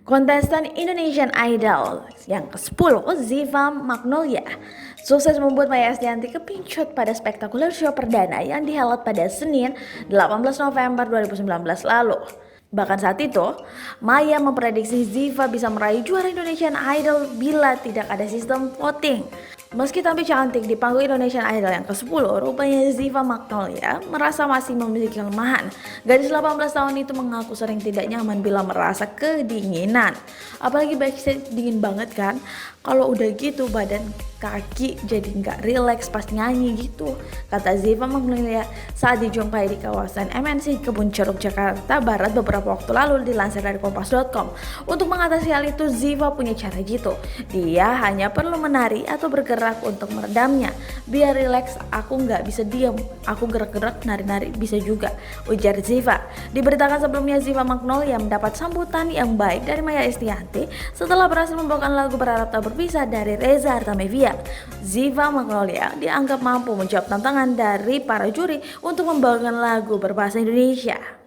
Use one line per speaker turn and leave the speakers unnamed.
Kontestan Indonesian Idol yang ke-10, Ziva Magnolia, sukses membuat Maya Estianty kepincut pada spektakuler show perdana yang dihelat pada Senin 18 November 2019 lalu. Bahkan saat itu, Maya memprediksi Ziva bisa meraih juara Indonesian Idol bila tidak ada sistem voting. Meski tampil cantik di panggung Indonesian Idol yang ke-10, rupanya Ziva Magnolia merasa masih memiliki kelemahan. Gadis 18 tahun itu mengaku sering tidak nyaman bila merasa kedinginan. Apalagi backstage dingin banget kan? Kalau udah gitu badan kaki jadi nggak rileks pas nyanyi gitu, kata Ziva Magnolia saat dijumpai di kawasan MNC Kebun Ceruk Jakarta Barat beberapa waktu lalu, dilansir dari kompas.com. Untuk mengatasi hal itu, Ziva punya cara gitu. Dia hanya perlu menari atau bergerak untuk meredamnya. Biar rileks, aku nggak bisa diam, aku gerak-gerak nari-nari bisa juga, ujar Ziva. Diberitakan sebelumnya Ziva Magnolia mendapat sambutan yang baik dari Maya Estianty setelah berhasil membawakan lagu Berharap Tak Berpisah dari Reza Artamevia. Ziva Magnolia dianggap mampu menjawab tantangan dari para juri untuk membawakan lagu berbahasa Indonesia.